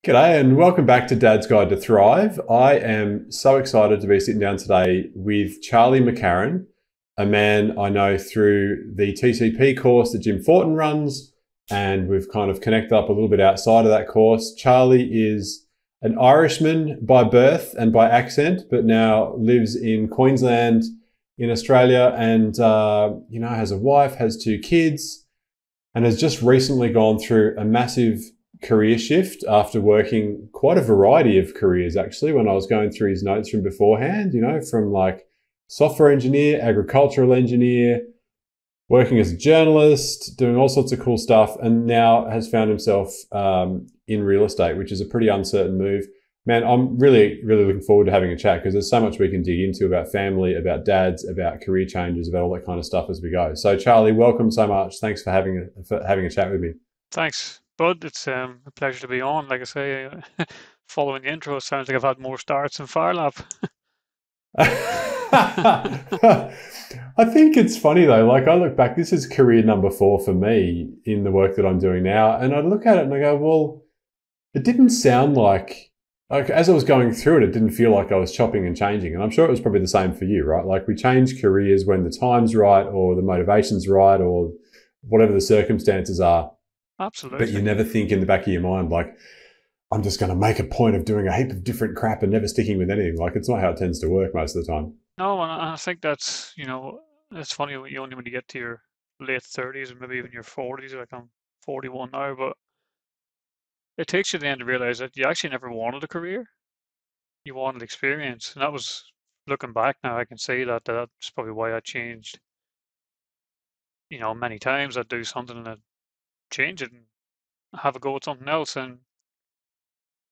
G'day and welcome back to Dad's Guide to Thrive. I am so excited to be sitting down today with Charlie McCarron, a man I know through the TCP course that Jim Fortin runs, and we've kind of connected up a little bit outside of that course. Charlie is an Irishman by birth and by accent, but now lives in Queensland in Australia and, has a wife, has two kids, and has just recently gone through a massive career shift after working quite a variety of careers. Actually, when I was going through his notes from beforehand, from like software engineer, agricultural engineer, working as a journalist, doing all sorts of cool stuff, and now has found himself in real estate, which is a pretty uncertain move. Man, I'm really, really looking forward to having a chat because there's so much we can dig into about family, about dads, about career changes, about all that kind of stuff as we go. So Charlie, welcome so much. Thanks for having a chat with me. Thanks, Bud. It's a pleasure to be on. Like I say, following the intro, it sounds like I've had more starts than Firelab. I think it's funny though. Like I look back, this is career number 4 for me in the work that I'm doing now. And I look at it and I go, well, it didn't sound like as I was going through it, it didn't feel like I was chopping and changing. And I'm sure it was probably the same for you, right? Like we change careers when the time's right or the motivation's right or whatever the circumstances are. But you Absolutely. never think in the back of your mind, like, I'm just going to make a point of doing a heap of different crap and never sticking with anything. Like, it's not how it tends to work most of the time. No, and I think that's, it's funny when you only when you get to your late 30s or maybe even your 40s, like I'm 41 now, but it takes you to the end to realize that you actually never wanted a career. You wanted experience. And that was, looking back now, I can see that that's probably why I changed, many times. I'd do something and I'd change it and have a go at something else. And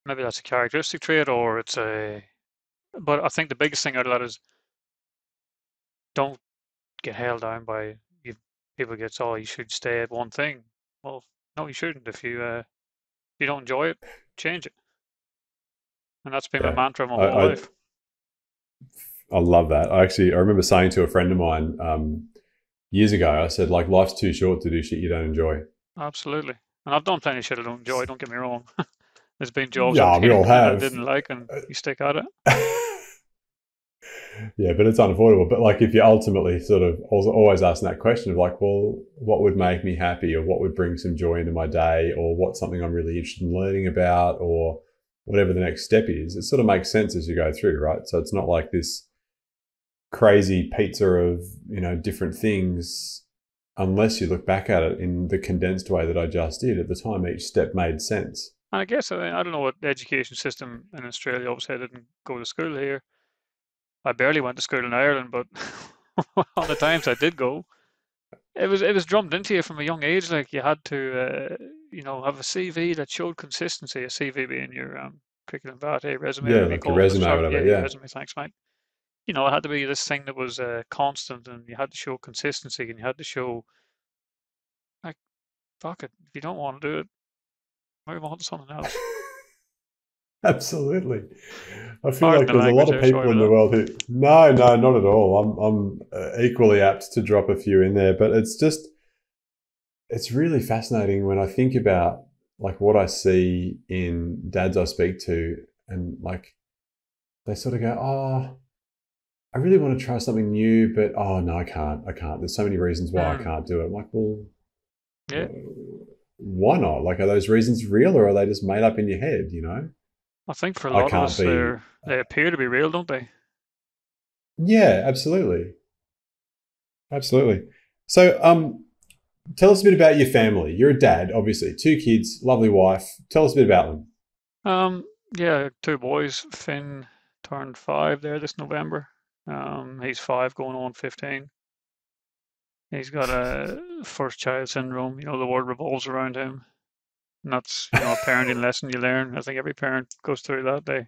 maybe that's a characteristic trait or but I think the biggest thing out of that is don't get held down by you. People get, oh, you should stay at one thing. Well, no, you shouldn't. If you don't enjoy it, change it. And that's been my Yeah. mantra my I, whole I, life. I love that. I remember saying to a friend of mine years ago, I said, like, life's too short to do shit you don't enjoy. Absolutely. And I've done plenty of shit I don't enjoy, don't get me wrong. There's been jobs I've Yeah, we been all in that I have. didn't like and you stick at it. Yeah, but it's unavoidable. But like, if you ultimately sort of always asking that question of like, well, what would make me happy, or what would bring some joy into my day, or what's something I'm really interested in learning about, or whatever the next step is, it sort of makes sense as you go through, right? So it's not like this crazy pizza of different things, unless you look back at it in the condensed way that I just did. At the time, each step made sense. And I guess I don't know what the education system in Australia, obviously I didn't go to school here. I barely went to school in Ireland, but on the times I did go, it was drummed into you from a young age. Like you had to, have a CV that showed consistency. A CV being your curriculum vitae resume, Yeah, whatever you like a call it. resume or Sorry, yeah, whatever. your Yeah. resume. Thanks, mate. It had to be this thing that was constant, and you had to show consistency, and you had to show like, fuck it, if you don't want to do it, move on to something else. Absolutely. I feel Pardon like the there's a lot language of there. Sorry people in the about world who, no, no, not at all. I'm equally apt to drop a few in there, but it's really fascinating when I think about like what I see in dads I speak to, and like they sort of go, oh, I really want to try something new, but oh no, I can't. I can't. There's so many reasons why I that. can't do it. I'm like, well, Yeah, why not? Like, are those reasons real or are they just made up in your head? I think for a I lot of can't us, be. they appear to be real, don't they? Yeah, absolutely. Absolutely. So, tell us a bit about your family. You're a dad, obviously, 2 kids, lovely wife. Tell us a bit about them. Um, yeah, two boys. Finn turned 5 there this November. He's 5 going on 15. He's got a first child syndrome. The world revolves around him. And that's, a parenting lesson you learn. I think every parent goes through that. They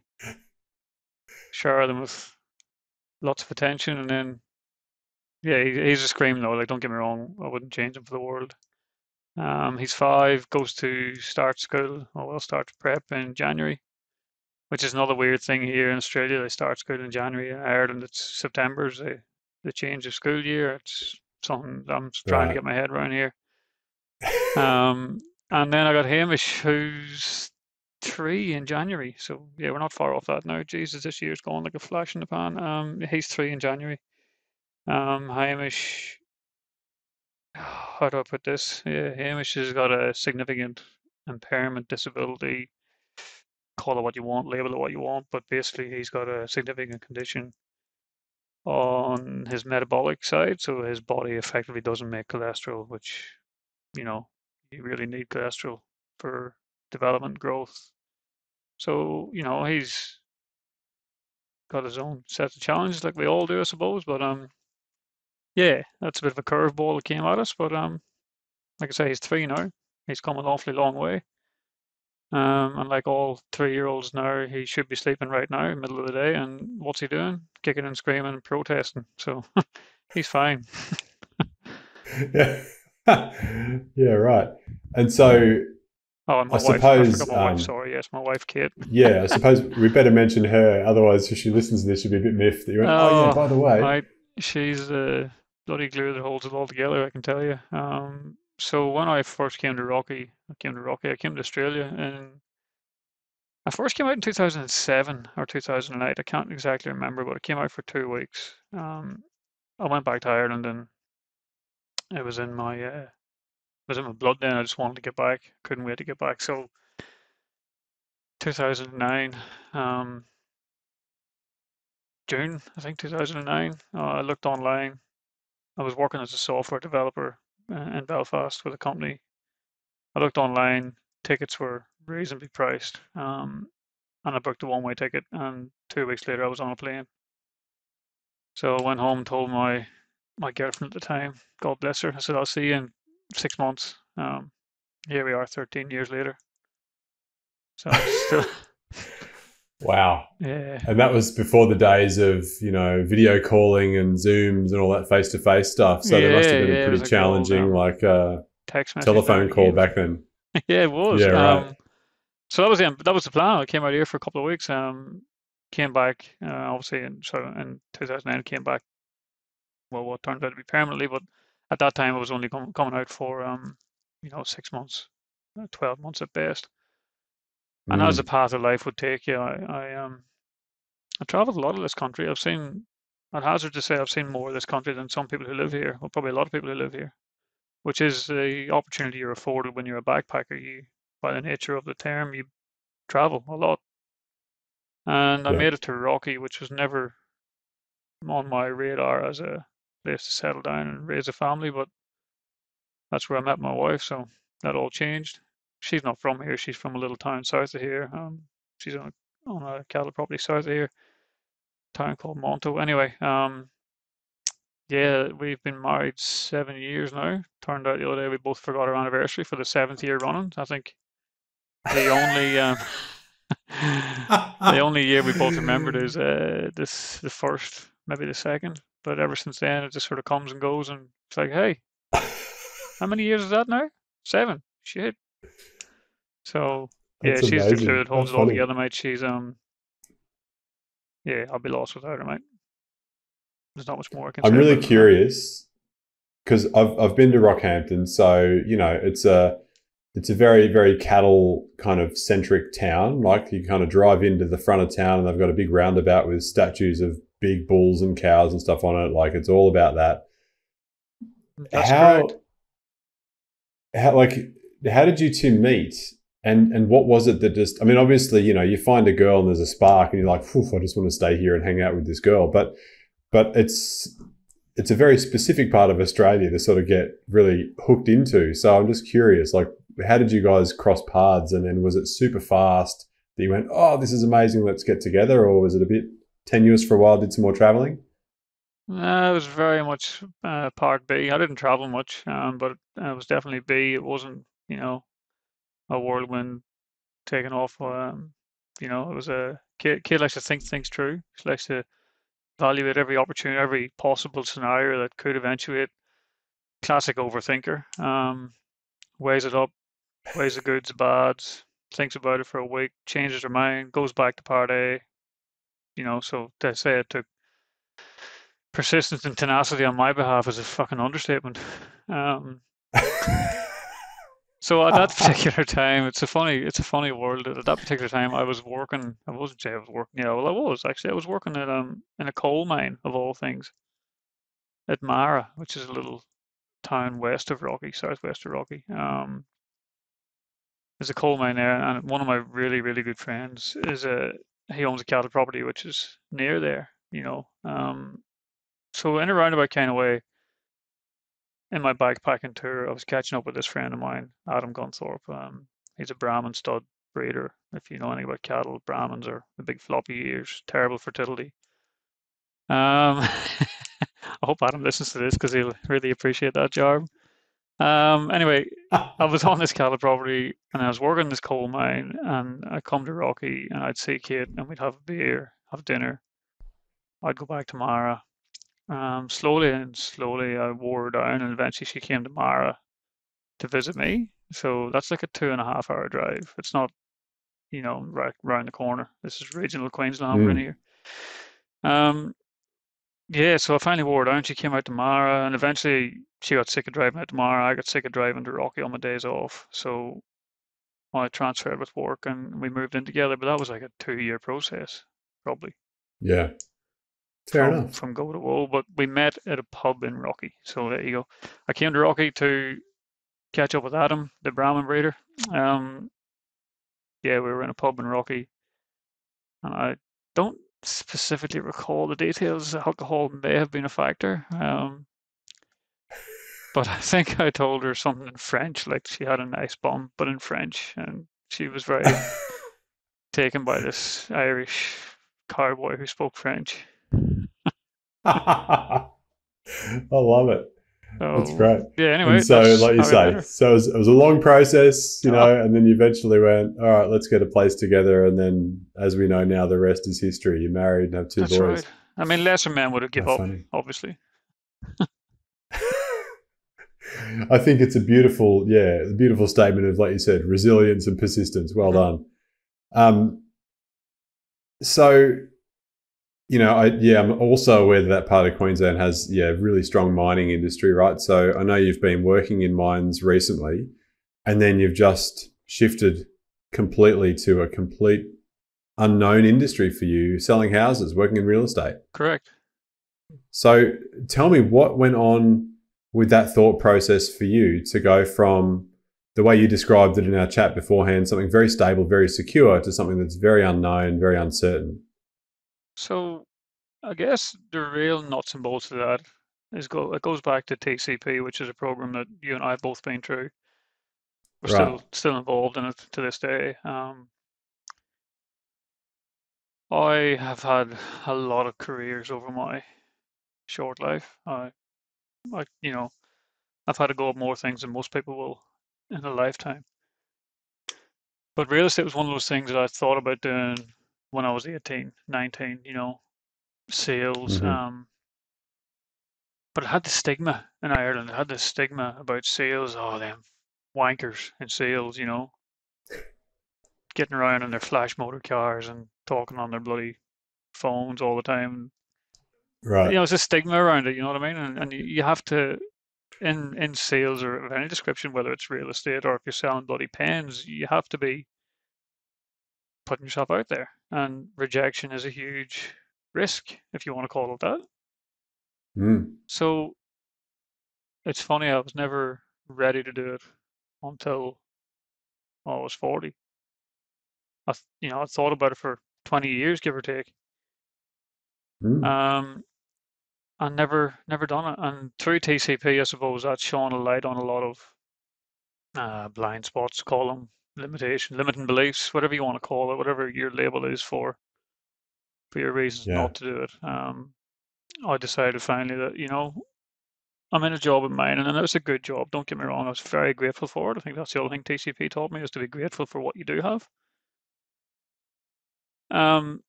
shower them with lots of attention and then, yeah, he's a scream though. Like, don't get me wrong, I wouldn't change him for the world. He's 5, goes to start school, or will start prep in January, which is another weird thing here in Australia. They start school in January. In Ireland, it's September's the change of school year. It's something I'm trying to Right. get my head around here. Um, and then I got Hamish, who's 3 in January. So yeah, we're not far off that now. Jesus, this year's going like a flash in the pan. He's 3 in January. Hamish, how do I put this? Yeah, Hamish has got a significant impairment disability. Call it what you want, label it what you want, but basically he's got a significant condition on his metabolic side, so his body effectively doesn't make cholesterol, which, you know, you really need cholesterol for development growth. So, he's got his own set of challenges like we all do, I suppose. But yeah, that's a bit of a curveball that came at us. But like I say, he's 3 now. He's come an awfully long way. And like all 3-year-olds now, he should be sleeping right now, middle of the day. And what's he doing? Kicking and screaming and protesting. So he's fine. Yeah. Yeah, right. And so Oh, and I my wife. I forgot suppose, my wife. Sorry. Yes, my wife, Kate. yeah, I suppose we better mention her. Otherwise, if she listens to this, she'll be a bit miffed that you went, oh, yeah, Oh, by the way. mate, she's the bloody glue that holds it all together, I can tell you. So when I first came to Rocky, I came to Australia, and I first came out in 2007 or 2008. I can't exactly remember, but I came out for 2 weeks. I went back to Ireland, and it was in my blood then. I just wanted to get back. Couldn't wait to get back. So 2009, June, I think 2009, I looked online. I was working as a software developer in Belfast with a company. I looked online, tickets were reasonably priced, and I booked a one-way ticket. And 2 weeks later, I was on a plane. So I went home, and told my girlfriend at the time, God bless her. I said, "I'll see you in 6 months." Here we are, 13 years later. So still, Wow. yeah, And that was before the days of, video calling and Zooms and all that face to face stuff. So there must have yeah, been a yeah. It pretty was like the old challenging, like, text message telephone call back navigation. then. Yeah, it was. Yeah, right. So that was the plan. I came out here for a couple of weeks. Came back, obviously, in 2009, came back. Well, what turned out to be permanently, but at that time I was only coming out for 6 months, 12 months at best. And as the Mm. path of life would take you, I travelled a lot of this country. I'd hazard to say, I've seen more of this country than some people who live here, or probably a lot of people who live here, which is the opportunity you're afforded when you're a backpacker. By the nature of the term, you travel a lot. And I Yeah. made it to Rocky, which was never on my radar as a place to settle down and raise a family, but that's where I met my wife, so that all changed. She's not from here, she's from a little town south of here. She's on a cattle property south of here, town called Monto. Anyway, yeah, we've been married 7 years now. Turned out the other day we both forgot our anniversary for the seventh year running. I think the only the only year we both remembered is the first, maybe the second. But ever since then, it just sort of comes and goes, and it's like, hey, how many years is that now? 7. Shit. So yeah, That's she's the glue amazing. that holds That's it all funny. together, mate. She's yeah, I'll be lost without her, mate. There's not much more I can I'm say really about it than that. curious because I've been to Rockhampton, so it's a very, very cattle kind of centric town. Like you kind of drive into the front of town and they've got a big roundabout with statues of big bulls and cows and stuff on it. Like it's all about that. That's correct. How how like how did you two meet? And what was it that just, I mean, obviously, you find a girl and there's a spark and you're like, "Phew, I just want to stay here and hang out with this girl." But it's a very specific part of Australia to sort of get really hooked into. So I'm just curious, like, how did you guys cross paths? And then was it super fast that you went, oh, this is amazing, let's get together? Or was it a bit tenuous for a while, did some more traveling? It was very much part B. I didn't travel much, but it was definitely B. It wasn't, a whirlwind taking off. It was a kid likes to think things through. She likes to evaluate every opportunity, every possible scenario that could eventuate. Classic overthinker. Weighs it up, weighs the goods, the bads, thinks about it for a week, changes her mind, goes back to part A. So to say it took persistence and tenacity on my behalf is a fucking understatement. Um, So at that particular time, it's a funny world. At that particular time, I was working. I wasn't say I was working. Yeah, well, I was actually. I was working at in a coal mine of all things at Mara, which is a little town west of Rocky, southwest of Rocky. There's a coal mine there, and one of my really really good friends is a he owns a cattle property which is near there. So in a roundabout kind of way, in my backpacking tour, I was catching up with this friend of mine, Adam Gunthorpe. He's a Brahman stud breeder. If you know anything about cattle, Brahmins are the big floppy ears, terrible fertility. I hope Adam listens to this because he'll really appreciate that job. Anyway, I was on this cattle property and I was working this coal mine, and I'd come to Rocky and I'd see Kate and we'd have a beer, have dinner. I'd go back to Mara. Slowly and slowly, I wore her down, and eventually she came to Mara to visit me. So that's like a 2.5 hour drive. It's not, right round the corner. This is regional Queensland we're in Mm, here. Um, yeah, so I finally wore her down. She came out to Mara, and eventually she got sick of driving out to Mara. I got sick of driving to Rocky on my days off. So I transferred with work and we moved in together. But that was like a 2 year process, probably yeah, fair from enough. from go to woe. But we met at a pub in Rocky. So there you go. I came to Rocky to catch up with Adam, the Brahmin breeder. Um, yeah, we were in a pub in Rocky, and I don't specifically recall the details. Alcohol may have been a factor, but I think I told her something in French, like she had a nice bum, but in French, and she was very taken by this Irish cowboy who spoke French. I love it. That's So great. yeah, And anyway, so, that's like you how I met say, her. so it was a long process, Oh, and then you eventually went, all right, let's get a place together. And then, as we know now, the rest is history. You're married and have two that's right. boys. I mean, lesser men would have How give up, funny. obviously. I think it's a beautiful statement of, like you said, resilience and persistence. Well Hmm. done. Um, so, I'm also aware that part of Queensland has, really strong mining industry, right? So I know you've been working in mines recently, and then you've just shifted completely to a complete unknown industry for you, selling houses, working in real estate. Correct. So tell me what went on with that thought process for you to go from the way you described it in our chat beforehand, something very stable, very secure, to something that's very unknown, very uncertain. So I guess the real nuts and bolts of that it goes back to TCP, which is a program that you and I have both been through. We're Right. still involved in it to this day. I have had a lot of careers over my short life. I've had to go up more things than most people will in a lifetime. But real estate was one of those things that I thought about doing when I was 18, 19, sales. Mm-hmm. But it had the stigma in Ireland. It had the stigma about sales. Oh, them wankers in sales, getting around in their flash motor cars and talking on their bloody phones all the time. Right. It's a stigma around it. You know what I mean? And you have to in sales or of any description, whether it's real estate or if you're selling bloody pens, you have to be putting yourself out there. And rejection is a huge risk, if you want to call it that. Mm. So it's funny, I was never ready to do it until I was 40. I thought about it for 20 years, give or take, Mm. um, and never done it. And through TCP, I suppose that's shone a light on a lot of blind spots, call them limiting beliefs, whatever you want to call it, whatever your label is for your reasons Yeah. not to do it. I decided finally that I'm in a job of mine, and it was a good job. Don't get me wrong; I was very grateful for it. I think that's the other thing TCP taught me is to be grateful for what you do have. Um,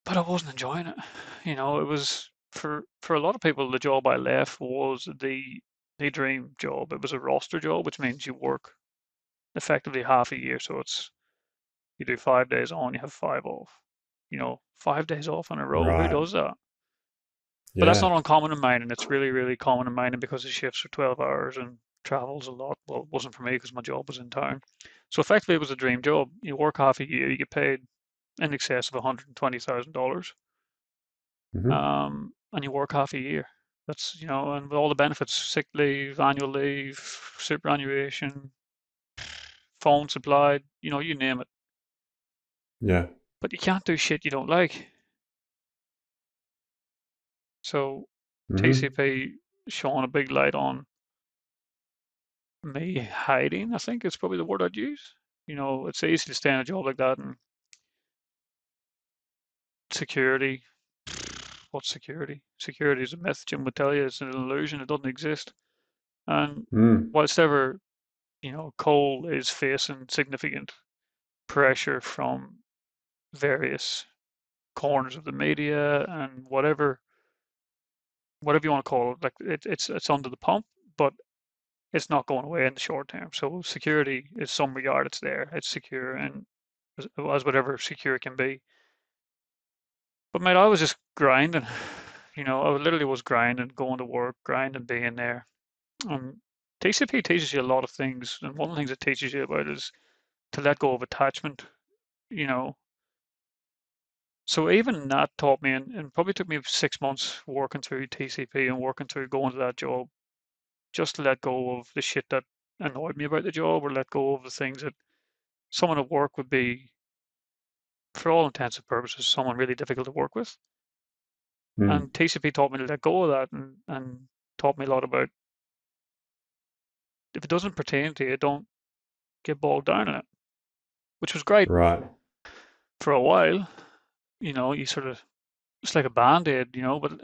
but I wasn't enjoying it. It was for a lot of people, the job I left was the dream job. It was a roster job, which means you work effectively half a year. So it's you do 5 days on, you have five off. 5 days off in a row. Who Right. does that? But that's Yeah. not uncommon in mining. It's really, really common in mining because the shifts are 12 hours and travels a lot. Well, it wasn't for me because my job was in town. So effectively, it was a dream job. You work half a year, you get paid in excess of $120,000, Hmm. and you work half a year. That's, and with all the benefits: sick leave, annual leave, superannuation, phone supplied, you name it. Yeah. But you can't do shit you don't like. So Hmm. TCP shone a big light on me hiding, I think is probably the word I'd use. It's easy to stay in a job like that and security. What's security? Security is a myth. Jim would tell you it's an illusion. It doesn't exist. And Mm. whilst ever, coal is facing significant pressure from various corners of the media and whatever you want to call it, like it's under the pump, but it's not going away in the short term. So security is some regard it's there. It's secure and as whatever secure can be. But mate, I was just grinding. I literally was grinding, going to work, grinding, being there. TCP teaches you a lot of things, and one of the things it teaches you about is to let go of attachment. You know, so even that taught me, and probably took me 6 months working through TCP and working through going to that job, just to let go of the shit that annoyed me about the job, or let go of the things that someone at work would be, for all intents and purposes, someone really difficult to work with. Mm. And TCP taught me to let go of that, and taught me a lot about if it doesn't pertain to you, don't get bogged down in it, which was great Right. for a while. You sort of, it's like a band-aid, but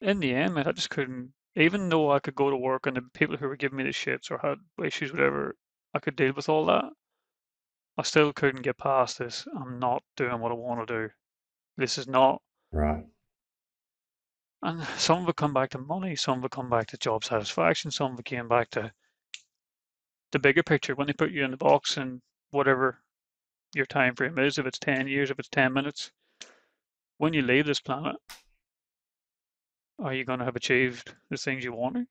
in the end, man, I just couldn't, even though I could go to work and the people who were giving me the shits or had issues, whatever, I could deal with all that. I still couldn't get past this. I'm not doing what I want to do. This is not, Right. and some of it come back to money, some of it come back to job satisfaction, some of it came back to the bigger picture. When they put you in the box and whatever your time frame is, if it's 10 years, if it's 10 minutes, when you leave this planet, are you going to have achieved the things you want?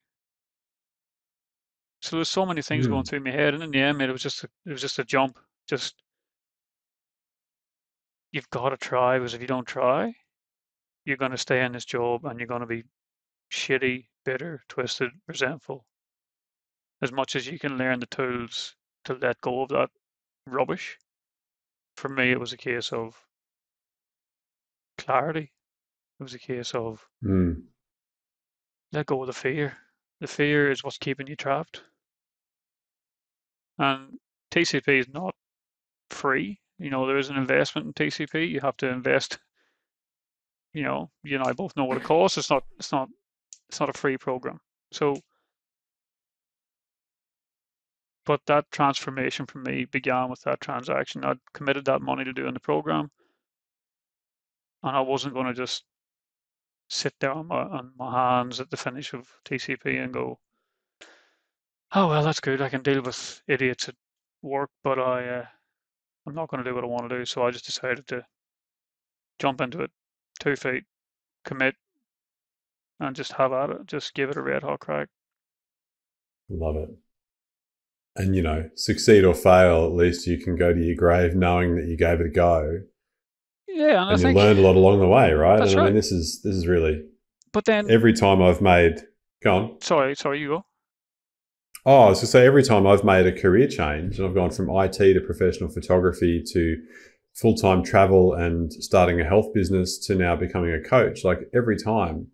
So there's so many things going Mm. through my head, and in the end, mate, it was just a jump. Just you've got to try, because if you don't try, you're going to stay in this job and you're going to be shitty, bitter, twisted, resentful. As much as you can learn the tools to let go of that rubbish, for me, it was a case of clarity. It was a case of Mm. let go of the fear. The fear is what's keeping you trapped. And TCP is not free. There is an investment in TCP. You have to invest. You and I both know what it costs. It's not a free program. So, but that transformation for me began with that transaction. I'd committed that money to doing the program, and I wasn't going to just sit there on my hands at the finish of TCP and go, oh well, that's good. I can deal with idiots at work, but I'm not going to do what I want to do. So I just decided to jump into it, 2 feet, commit, and just have at it. Just give it a red hot crack. Love it. And succeed or fail, at least you can go to your grave knowing that you gave it a go, Yeah, and I and you think learned a lot along the way, right? that's And I mean, right. this is really But then, every time I've made. Go on. sorry, you go. Oh, I was to say every time I've made a career change, and I've gone from IT to professional photography to full-time travel and starting a health business to now becoming a coach, like every time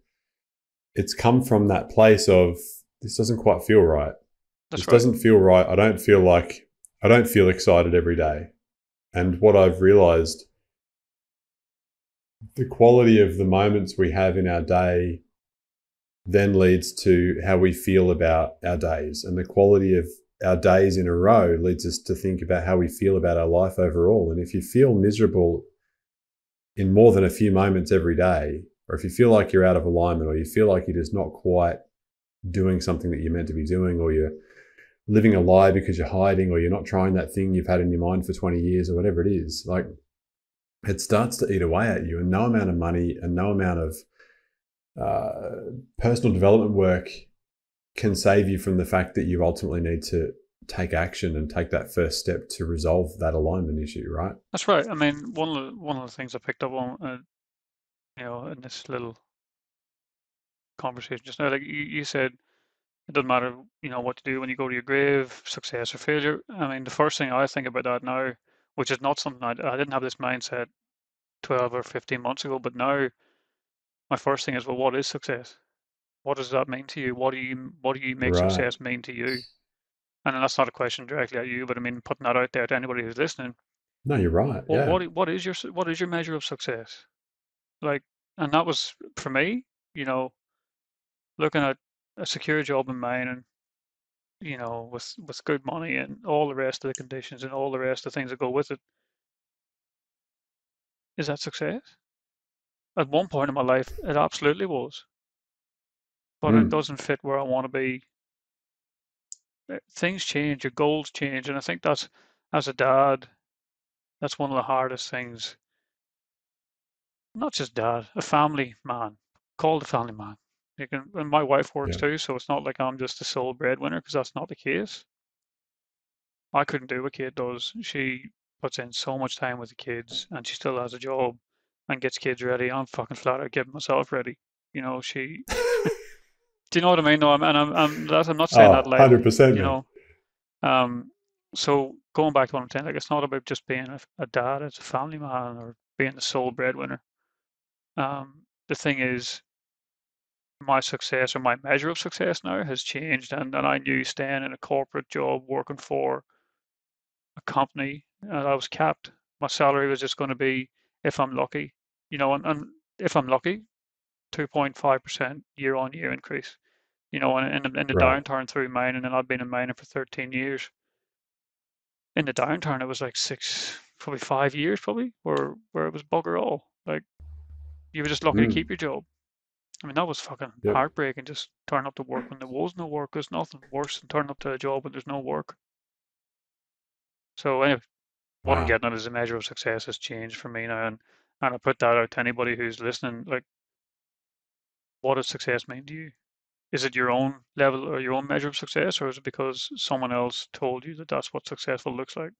it's come from that place of this doesn't quite feel right. This That's right. doesn't feel right. I don't feel excited every day. And what I've realized, the quality of the moments we have in our day then leads to how we feel about our days. And the quality of our days in a row leads us to think about how we feel about our life overall. And if you feel miserable in more than a few moments every day, or if you feel like you're out of alignment, or you feel like you're just not quite doing something that you're meant to be doing, or you're living a lie because you're hiding, or you're not trying that thing you've had in your mind for 20 years, or whatever it is, like it starts to eat away at you. And no amount of money and no amount of personal development work can save you from the fact that you ultimately need to take action and take that first step to resolve that alignment issue, right? That's right. I mean, one of the things I picked up on, in this little conversation just now, like you said, it doesn't matter, what to do when you go to your grave, success or failure. I mean, the first thing I think about that now, which is not something I didn't have this mindset 12 or 15 months ago, but now my first thing is, well, what is success? What does that mean to you? What do you make Right. success mean to you? And then that's not a question directly at you, but I mean, putting that out there to anybody who's listening. No, you're right. Yeah. What is your measure of success? Like, and that was for me, you know, looking at a secure job in mining, with good money and all the rest of the conditions and all the rest of the things that go with it. Is that success? At one point in my life, it absolutely was, but it Mm. doesn't fit where I want to be. Things change, your goals change, and I think that's, as a dad, that's one of the hardest things. Not just dad, a family man, called a family man. And my wife works Yeah. too, so it's not like I'm just the sole breadwinner, because that's not the case. I couldn't do what Kate does. She puts in so much time with the kids, and she still has a job and gets kids ready. I'm fucking flat out getting myself ready. She. Do you know what I mean? No, I'm not saying that Oh, lightly. 100%, You man. know. Um. So going back to what I'm saying, like, it's not about just being a dad, it's a family man, or being the sole breadwinner. The thing is, my success, or my measure of success now, has changed, and I knew staying in a corporate job working for a company, I was capped. My salary was just going to be, if I'm lucky, and if I'm lucky, 2.5% year on year increase. And in the Right. downturn through mining, and I've been in mining for 13 years. In the downturn, it was like probably 5 years, probably, where it was bugger all. Like, you were just lucky to keep Mm. your job. I mean, that was fucking Yep. heartbreaking. Just turn up to work when there was no work. There's nothing worse than turning up to a job when there's no work. So anyway, what I'm Wow. getting at is the measure of success has changed for me now, and I put that out to anybody who's listening. Like, what does success mean to you? Is it your own level or your own measure of success, or is it because someone else told you that that's what successful looks like?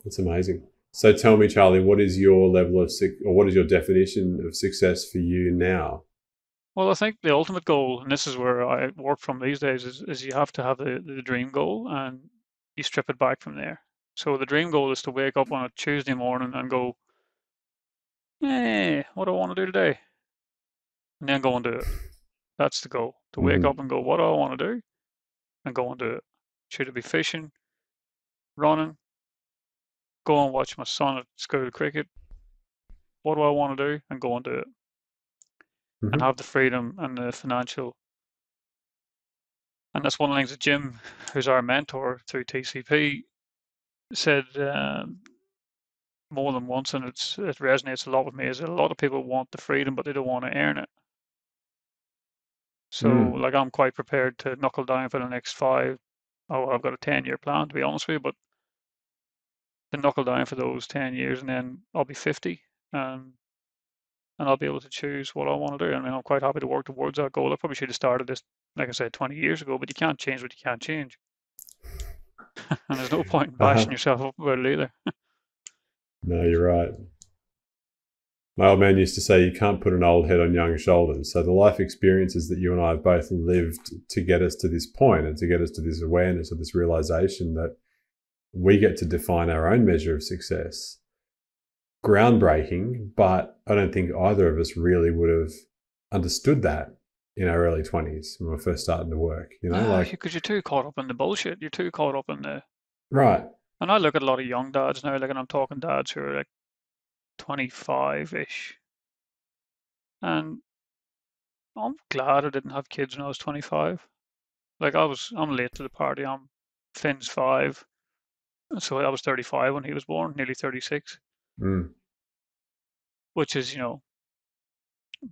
That's amazing. So tell me, Charlie, what is your level of or what is your definition of success for you now? Well, I think the ultimate goal, and this is where I work from these days, is you have to have the dream goal, and you strip it back from there. So the dream goal is to wake up on a Tuesday morning and go, hey, what do I want to do today? And then go and do it. That's the goal. To wake up Mm-hmm. and go, what do I want to do? And go and do it. Should it be fishing, running, go and watch my son at school cricket? What do I want to do? And go and do it. And Mm-hmm. have the freedom and the financial. And that's one of the things that Jim, who's our mentor through TCP, said more than once, and it resonates a lot with me, is that a lot of people want the freedom, but they don't want to earn it. So, Mm. like, I'm quite prepared to knuckle down for the next five. Oh, I've got a 10-year plan, to be honest with you, but to knuckle down for those 10 years, and then I'll be 50, and I'll be able to choose what I want to do. I mean, I'm quite happy to work towards that goal. I probably should have started this, like I said, 20 years ago, but you can't change what you can't change. And there's no point in bashing Uh-huh. yourself up about it either. No, you're right. My old man used to say you can't put an old head on young shoulders. So the life experiences that you and I have both lived to get us to this point and to get us to this awareness or this realization that we get to define our own measure of success. Groundbreaking, but I don't think either of us really would have understood that in our early 20s when we we're first starting to work, like, Because you're too caught up in the bullshit. You're too caught up in the. right. And I look at a lot of young dads now, like, and I'm talking dads who are like 25-ish. And I'm glad I didn't have kids when I was 25. Like, I'm late to the party. Finn's 5. So I was 35 when he was born, nearly 36, Mm. which is,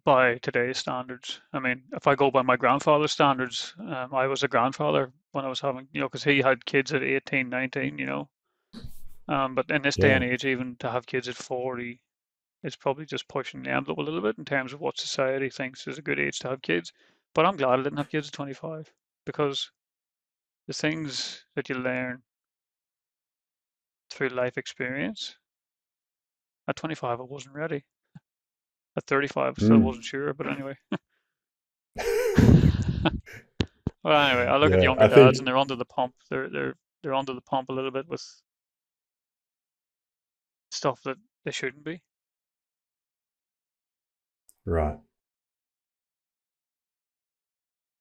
by today's standards. I mean, if I go by my grandfather's standards, I was a grandfather when I was having, because he had kids at 18, 19, But in this day Yeah. and age, even to have kids at 40 is probably just pushing the envelope a little bit in terms of what society thinks is a good age to have kids. But I'm glad I didn't have kids at 25 because the things that you learn through life experience, at 25 I wasn't ready. At 35 I still Mm. wasn't sure, but anyway. Well, anyway, I look at Yeah, younger I think dads and they're under the pump. They're under the pump a little bit with stuff that they shouldn't be. right.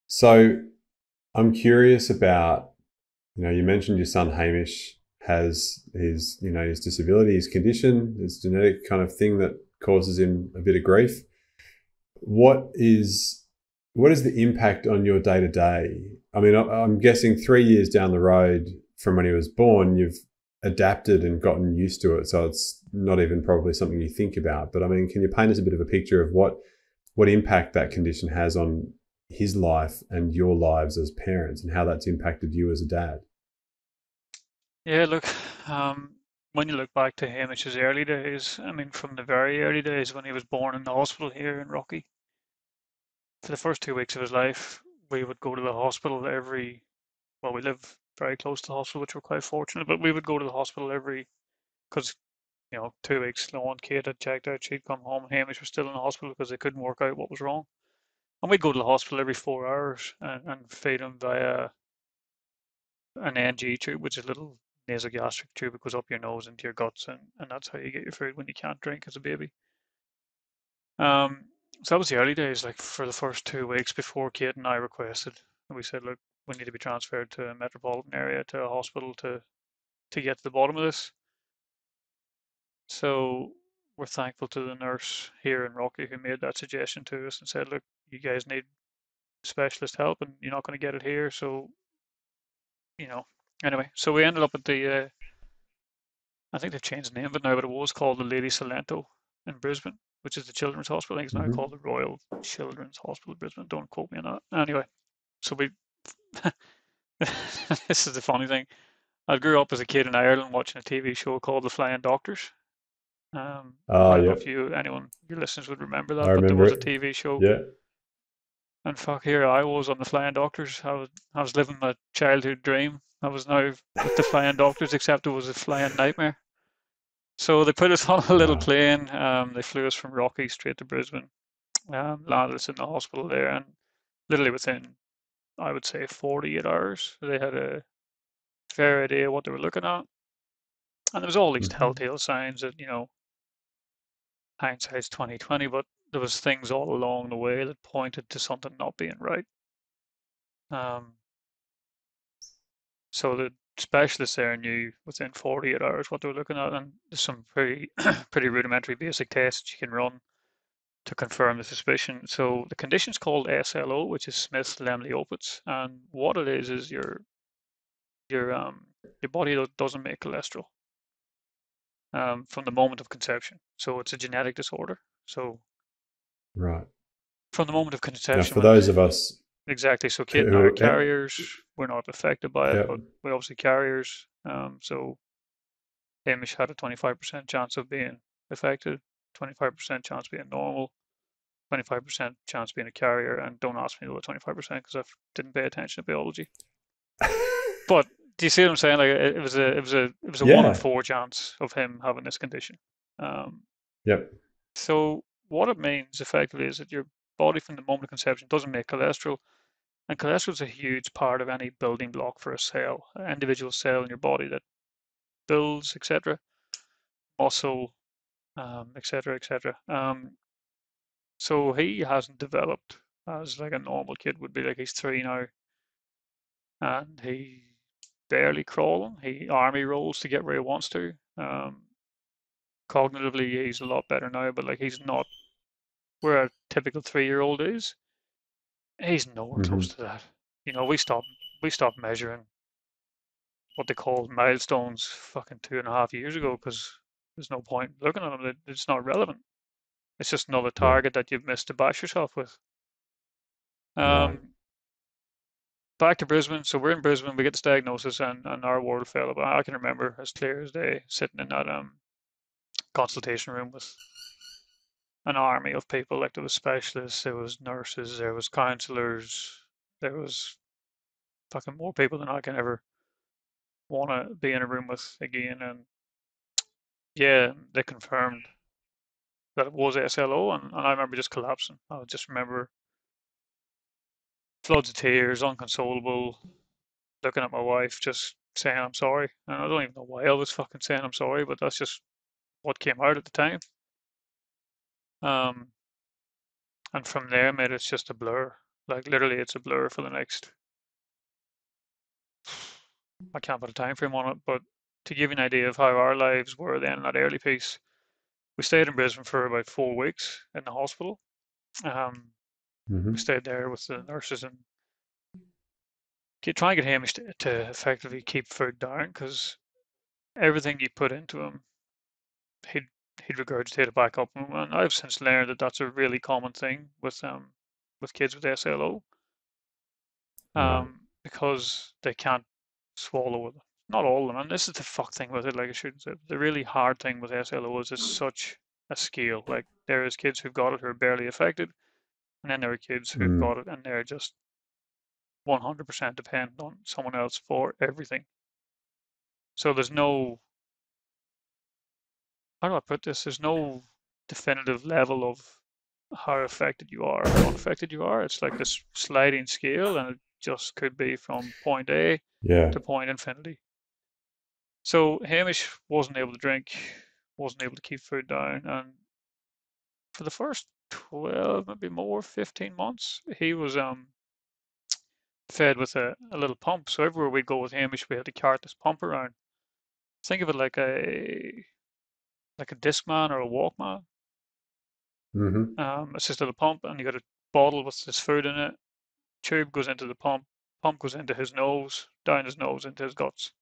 So I'm curious about, you mentioned your son Hamish has his disability, his condition, his genetic kind of thing that causes him a bit of grief. What is what is the impact on your day to day? I mean, I'm guessing 3 years down the road from when he was born, you've adapted and gotten used to it, so it's not even probably something you think about. But I mean, can you paint us a bit of a picture of what impact that condition has on his life and your lives as parents, and how that's impacted you as a dad? Yeah, look, um, when you look back to Hamish's early days, I mean, from the very early days when he was born in the hospital here in Rocky, for the first 2 weeks of his life, we would go to the hospital well, we live very close to the hospital, which we're quite fortunate, but we would go to the hospital because, 2 weeks, no one Kate had checked out, she'd come home, Hamish was still in the hospital because they couldn't work out what was wrong. And we'd go to the hospital every 4 hours and feed him via an NG tube, which is a little nasogastric tube that goes up your nose into your guts, and that's how you get your food when you can't drink as a baby. Um, so that was the early days, like for the first 2 weeks before Kate and I requested, and we said, look, we need to be transferred to a metropolitan area, to a hospital to get to the bottom of this. So we're thankful to the nurse here in Rocky who made that suggestion to us and said, look, you guys need specialist help and you're not going to get it here. So, you know, anyway, so we ended up at I think they've changed the name of it now, but it was called the Lady Salento in Brisbane, which is the Children's Hospital. I think it's now Mm-hmm. called the Royal Children's Hospital Brisbane. Don't quote me on that. Anyway, so we, this is the funny thing. I grew up as a kid in Ireland watching a TV show called The Flying Doctors. I Ah, don't know yep, if your listeners would remember I that, but there remember was a it. TV show, Yeah. and fuck, here I was on the Flying Doctors. I was living my childhood dream. I was now with the Flying Doctors, except it was a flying nightmare. So they put us on a little Wow. plane. They flew us from Rocky straight to Brisbane, landed us in the hospital there, and literally within, I would say, 48 hours, they had a fair idea what they were looking at. And there was all these Mm-hmm. telltale signs that, hindsight's 2020, but there was things all along the way that pointed to something not being right. Um, so the specialists there knew within 48 hours what they were looking at, and there's some pretty pretty rudimentary basic tests you can run to confirm the suspicion. So the condition's called SLO, which is Smith-Lemli-Opitz, and what it is your your body doesn't make cholesterol from the moment of conception. So it's a genetic disorder. So Right. from the moment of Now, conception, for when those of us exactly, so Kate and I are who, carriers. We're not affected by it, yeah, but we're obviously carriers. So Hamish had a 25% chance of being affected, 25% chance being normal, 25% chance being a carrier, and don't ask me what 25% because I didn't pay attention to biology. But do you see what I'm saying? Like it was a one in yeah, four chance of him having this condition. Um, yep, so what it means effectively is that your body from the moment of conception doesn't make cholesterol, and cholesterol is a huge part of any building block for a cell, an individual cell in your body that builds, etc., muscle, etc., etc. So he hasn't developed as like a normal kid would be. Like he's 3 now, and he barely crawling. He army rolls to get where he wants to. Cognitively, he's a lot better now, but like he's not where a typical 3-year-old is. He's nowhere mm-hmm. close to that. We stopped measuring what they call milestones fucking 2.5 years ago because there's no point looking at them. It's not relevant. It's just another Yeah, target that you've missed to bash yourself with. right. Um, Back to Brisbane. So we're in Brisbane. We get this diagnosis, and our world fell apart. I can remember as clear as day sitting in that consultation room with an army of people. Like there was specialists, there was nurses, there was counselors, there was fucking more people than I can ever want to be in a room with again. And yeah, they confirmed that it was SLO, and I remember just collapsing. I just remember floods of tears, unconsolable, looking at my wife, just saying I'm sorry. And I don't even know why I was fucking saying I'm sorry, but that's just what came out at the time. Um, and from there, mate, it's just a blur. Like literally, it's a blur for the next. I can't put a time frame on it, but to give you an idea of how our lives were then in that early piece, we stayed in Brisbane for about 4 weeks in the hospital. We Mm-hmm. stayed there with the nurses and try and get Hamish to effectively keep food down because everything you put into him, he'd he'd regurgitate it back up. And I've since learned that that's a really common thing with kids with SLO, Right. because they can't swallow it. Not all of them, and this is the fuck thing with it. Like I shouldn't say, the really hard thing with SLO is it's such a scale. Like there is kids who've got it who are barely affected, and then there are kids who've Mm. got it and they're just 100% dependent on someone else for everything. So there's no, how do I put this? There's no definitive level of how affected you are, how unaffected you are. It's like this sliding scale, and it just could be from point A Yeah. to point infinity. So Hamish wasn't able to drink, wasn't able to keep food down, and for the first 12, maybe more, 15 months, he was fed with a little pump. So everywhere we go with Hamish, we had to cart this pump around. Think of it like a Discman or a Walkman. Mm-hmm. It's just a little pump, and you got a bottle with this food in it. Tube goes into the pump goes into his nose, down his nose into his guts,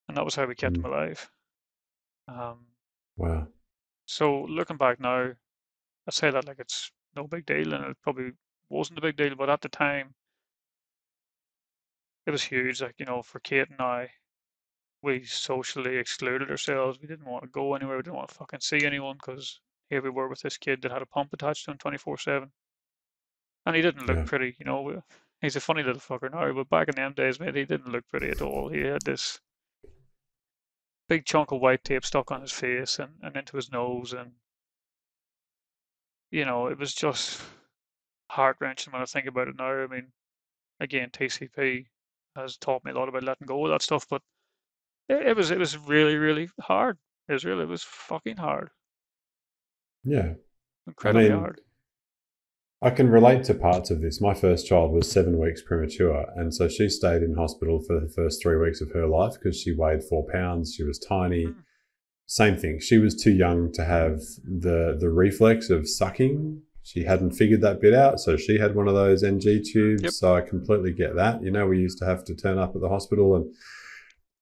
and that was how we kept him Mm. alive. Um, Wow. so looking back now, I say that like it's no big deal, and it probably wasn't a big deal, but at the time, it was huge. Like for Kate and I, we socially excluded ourselves. We didn't want to go anywhere. We didn't want to fucking see anyone because here we were with this kid that had a pump attached to him 24/7. And he didn't look Yeah. pretty. He's a funny little fucker now, but back in them days, mate, he didn't look pretty at all. He had this big chunk of white tape stuck on his face and into his nose, and it was just heart wrenching when I think about it now. I mean, again, TCP has taught me a lot about letting go of that stuff, but it was really really hard. It was fucking hard, Yeah. I incredibly mean, hard. I can relate to parts of this. My first child was 7 weeks premature, and so she stayed in hospital for the first 3 weeks of her life because she weighed 4 pounds. She was tiny. Mm. Same thing. She was too young to have the reflex of sucking. She hadn't figured that bit out, so she had one of those NG Yep. tubes. So I completely get that. We used to have to turn up at the hospital and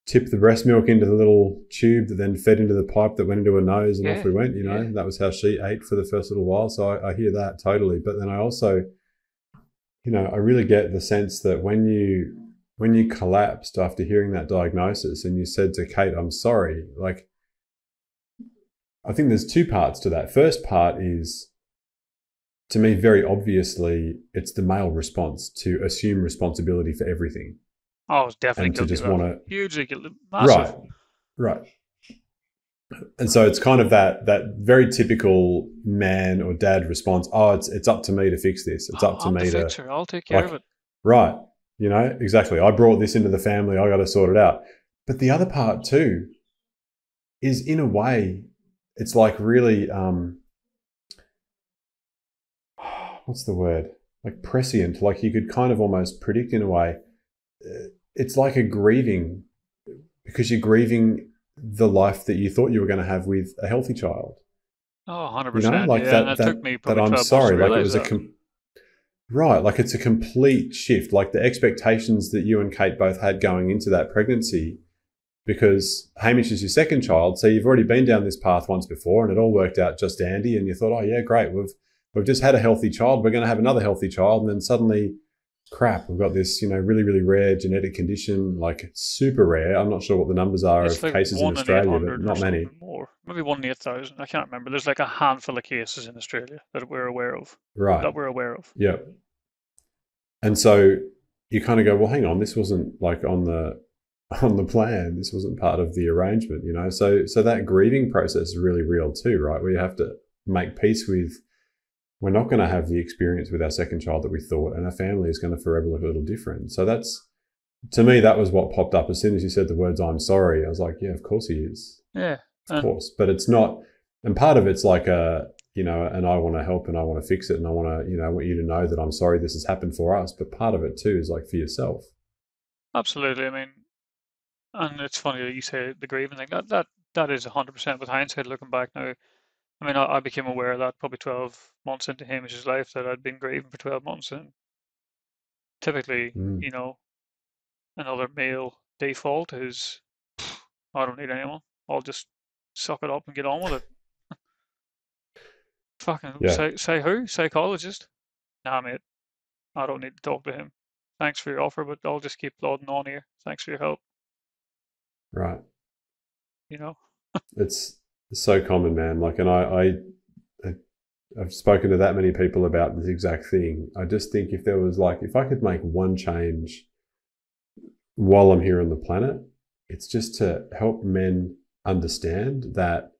tip the breast milk into the little tube that then fed into the pipe that went into her nose, and off Yeah. we went. Yeah. That was how she ate for the first little while. So I hear that totally. But then I also, I really get the sense that when you collapsed after hearing that diagnosis and you said to Kate, "I'm sorry," like, I think there's two parts to that. First part is, to me, very obviously, it's the male response to assume responsibility for everything Oh, I was definitely and to guilty of just that. want to, Hugely guilty. right, Massive. right. And so it's kind of that very typical man or dad response. Oh, it's up to me to fix this. It's up to I'm the me to, fixer. I'll take care of like, it. right. Exactly. I brought this into the family. I got to sort it out. But the other part too is, in a way, it's like really, what's the word? Like prescient. Like you could kind of almost predict in a way. It's like a grieving, because you're grieving the life that you thought you were going to have with a healthy child. Oh, 100%. Like Yeah, and that it took that me that probably I'm 12 months to sorry. Like it realize was a that. right. Like it's a complete shift. Like the expectations that you and Kate both had going into that pregnancy, because Hamish is your second child, so you've already been down this path once before, and it all worked out just dandy. And you thought, oh yeah, great, we've just had a healthy child. We're going to have another healthy child, and then suddenly, crap, we've got this really really rare genetic condition, like super rare. I'm not sure what the numbers are It's of like cases in 1 in Australia, but 800 or not many. something more. before. Maybe 1 in 8,000. I can't remember. There's like a handful of cases in Australia that we're aware of. Right. Yeah. And so you kind of go, well, hang on, this wasn't like on the plan. This wasn't part of the arrangement, you know. So that grieving process is really real too, right? Where you have to make peace with, we're not going to have the experience with our second child that we thought, and our family is going to forever look a little different. So that's, to me, that was what popped up as soon as you said the words "I'm sorry." I was like, yeah, of course he is. Yeah, of course. But it's not, and part of it's like a, you know, and I want to help and I want to fix it and I want to, you know, I want you to know that I'm sorry this has happened for us. But part of it too is like for yourself. Absolutely. I mean, and it's funny that you say the grieving thing. That is 100% with hindsight looking back now. I mean, I became aware of that probably 12 months into Hamish's life, that I'd been grieving for 12 months. And typically, you know, another male default is, I don't need anyone. I'll just suck it up and get on with it. Fucking say who? Psychologist? Nah, mate. I don't need to talk to him. Thanks for your offer, but I'll just keep plodding on here. Thanks for your help. Right. You know? It's so common, man. Like, and I've spoken to that many people about this exact thing. I just think if there was like, if I could make one change while I'm here on the planet, it's just to help men understand that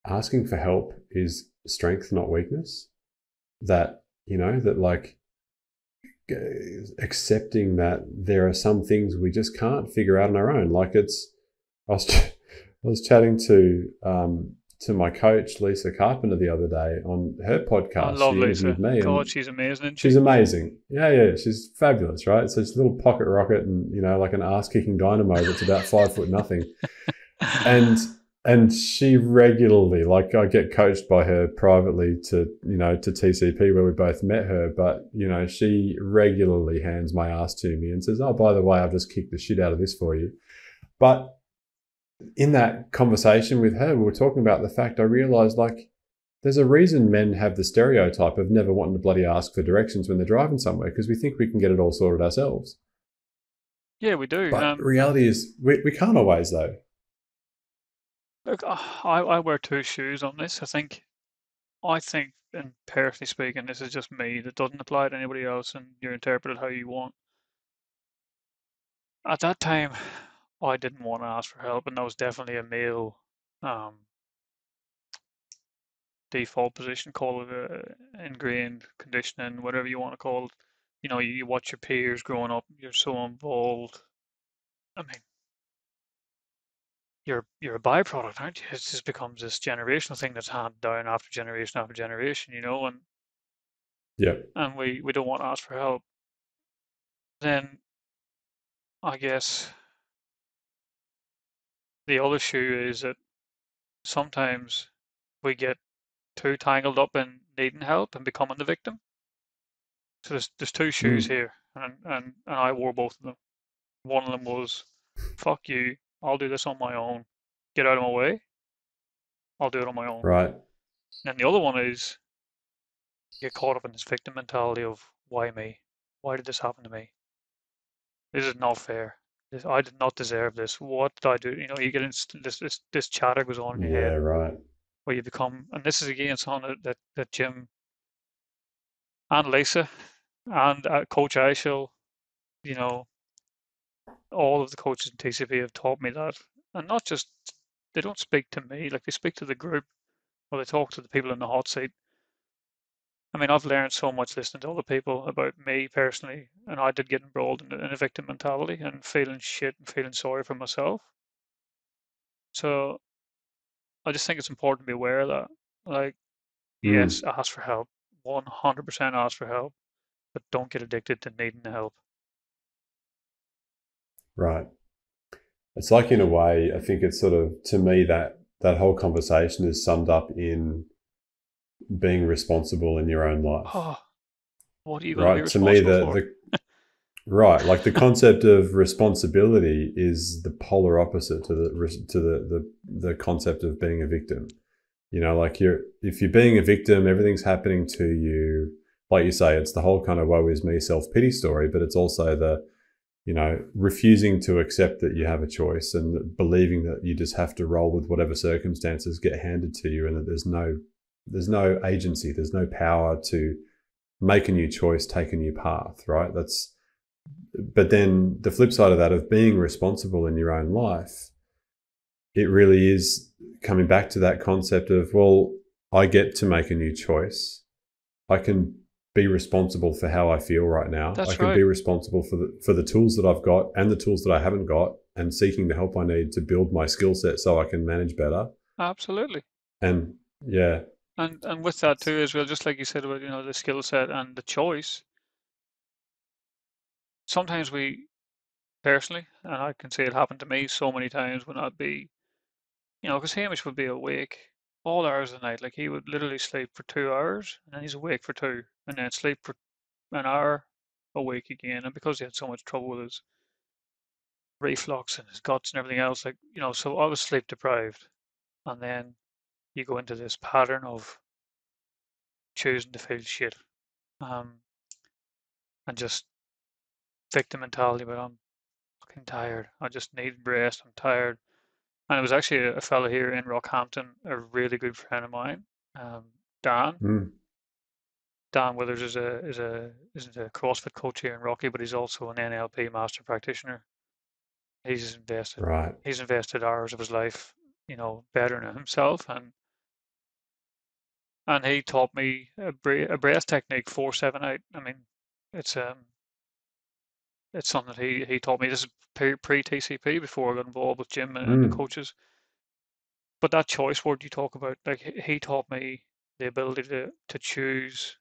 asking for help is strength, not weakness. That, you know, that like accepting that there are some things we just can't figure out on our own. Like it's, I was chatting to my coach, Lisa Carpenter, the other day on her podcast. I love Lisa. God, she's amazing. She's amazing. Yeah, she's fabulous, right? So it's a little pocket rocket and, you know, like an ass-kicking dynamo that's about 5 foot nothing. And she regularly, like I get coached by her privately to, you know, to TCP where we both met her, but, you know, she regularly hands my ass to me and says, oh, by the way, I've just kicked the shit out of this for you. But in that conversation with her, we were talking about the fact I realized, like, there's a reason men have the stereotype of never wanting to bloody ask for directions when they're driving somewhere, because we think we can get it all sorted ourselves. Yeah, we do. But reality is we can't always, though. Look, I wear two shoes on this. I think, and personally speaking, this is just me. That doesn't apply to anybody else, and you interpret it how you want. At that time, I didn't want to ask for help, and that was definitely a male default position. Call it ingrained conditioning, whatever you want to call it. You know, you watch your peers growing up. You're so involved. I mean, you're a byproduct, aren't you? It just becomes this generational thing that's handed down after generation, you know, and yeah, and we don't want to ask for help. Then I guess the other shoe is that sometimes we get too tangled up in needing help and becoming the victim. So there's two shoes here, and I wore both of them. One of them was, fuck you, I'll do this on my own. Get out of my way. I'll do it on my own. Right. And the other one is, get caught up in this victim mentality of, why me? Why did this happen to me? This is not fair. I did not deserve this. What did I do? You know, you get into this chatter goes on in your head. Yeah, right. Where you become, and this is again something that Jim and Lisa and Coach Eichel, you know, all of the coaches in TCP have taught me that. And not just, they don't speak to me, like they speak to the group, or they talk to the people in the hot seat. I mean, I've learned so much listening to other people about me personally, and I did get embroiled in a victim mentality and feeling shit and feeling sorry for myself. So I just think it's important to be aware of that. Like, yes, ask for help. 100% ask for help, but don't get addicted to needing the help. Right. It's like, in a way, I think it's sort of, to me, that whole conversation is summed up in being responsible in your own life. Oh, what are you going to be responsible for? Right, like the concept of responsibility is the polar opposite to the concept of being a victim. You know, like if you're being a victim, everything's happening to you. Like you say, it's the whole kind of woe is me self-pity story, but it's also refusing to accept that you have a choice and believing that you just have to roll with whatever circumstances get handed to you, and that there's no agency, there's no power to make a new choice, take a new path, right? But then the flip side of that, of being responsible in your own life, it really is coming back to that concept of, well, I get to make a new choice. I can be responsible for how I feel right now. That's I can right. be responsible for the tools that I've got and the tools that I haven't got, and seeking the help I need to build my skill set so I can manage better. Absolutely. And yeah. And with that too as well, just like you said about, the skill set and the choice, sometimes we personally, and I can say it happened to me so many times when I'd be, because Hamish would be awake all hours of the night. Like he would literally sleep for 2 hours and then he's awake for two, and then sleep for an hour, awake again. And because he had so much trouble with his reflux and his guts and everything else, like, so I was sleep deprived. And then you go into this pattern of choosing to feel shit, um, and just victim mentality, but I'm fucking tired. I just need rest. I'm tired. And it was actually a fellow here in Rockhampton, a really good friend of mine, um, Dan. Mm. Dan Withers is a CrossFit coach here in Rocky, but he's also an NLP master practitioner. He's invested Right. he's invested hours of his life, bettering himself, and he taught me a breath technique 478. I mean, it's it's something that he taught me. This is pre TCP, before I got involved with gym and the Mm. coaches. But that choice word you talk about, like he taught me the ability to choose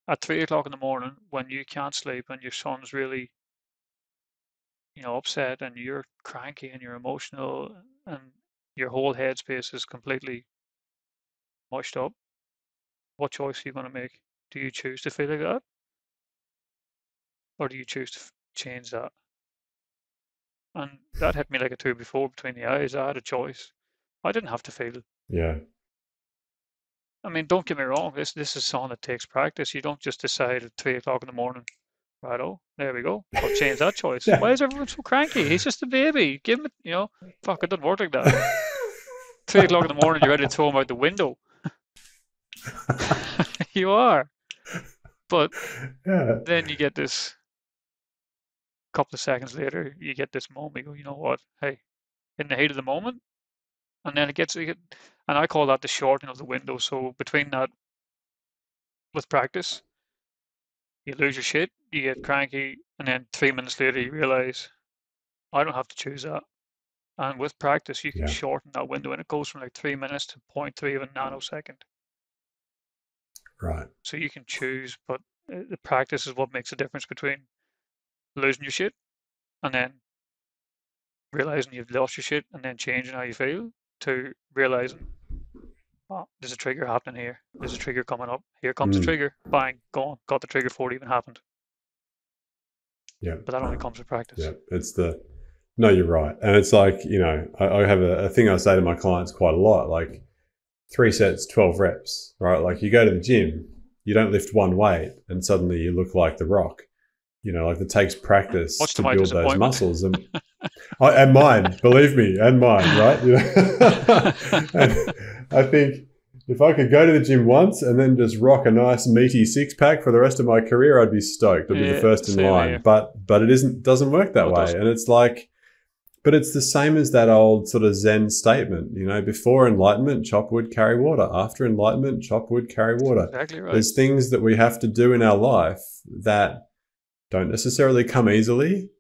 at 3 o'clock in the morning when you can't sleep and your son's really, upset and you're cranky and you're emotional and your whole headspace is completely mushed up. What choice are you going to make? Do you choose to feel like that, or do you choose to change that? And that hit me like a two before between the eyes. I had a choice. I didn't have to feel. Yeah. I mean, don't get me wrong. This is something that takes practice. You don't just decide at 3 o'clock in the morning. Right, oh, there we go. I'll change that choice. Yeah. Why is everyone so cranky? He's just a baby. Give him, fuck, it doesn't work like that. 3 o'clock in the morning, you're ready to throw him out the window. You are. But Yeah. then you get this couple of seconds later, you get this moment. You go, you know what? Hey, in the heat of the moment, and then and I call that the shortening of the window. So between that, with practice, you lose your shit, you get cranky, and then 3 minutes later, you realize I don't have to choose that. And with practice, you can Yeah. shorten that window, and it goes from like 3 minutes to 0.3 of a nanosecond. Right. So you can choose, but the practice is what makes the difference between losing your shit and then realizing you've lost your shit and then changing how you feel, to realizing, oh, there's a trigger happening here. There's a trigger coming up. Here comes the Mm. trigger. Bang, gone. Got the trigger before it even happened. Yeah. But that only comes with practice. Yeah. No, you're right. And it's like, I have a thing I say to my clients quite a lot, like 3 sets, 12 reps, right? Like you go to the gym, you don't lift one weight and suddenly you look like The Rock. Like it takes practice Much to to my build those disappointment. muscles. And mine, believe me, and mine, right? And I think if I could go to the gym once and then just rock a nice meaty six pack for the rest of my career, I'd be stoked. I'd be the Yeah, first in same line. here. But it doesn't work that No, it way. doesn't. And it's like, but it's the same as that old sort of Zen statement, before enlightenment, chop wood, carry water. After enlightenment, chop wood, carry water. Exactly right. There's things that we have to do in our life that don't necessarily come easily,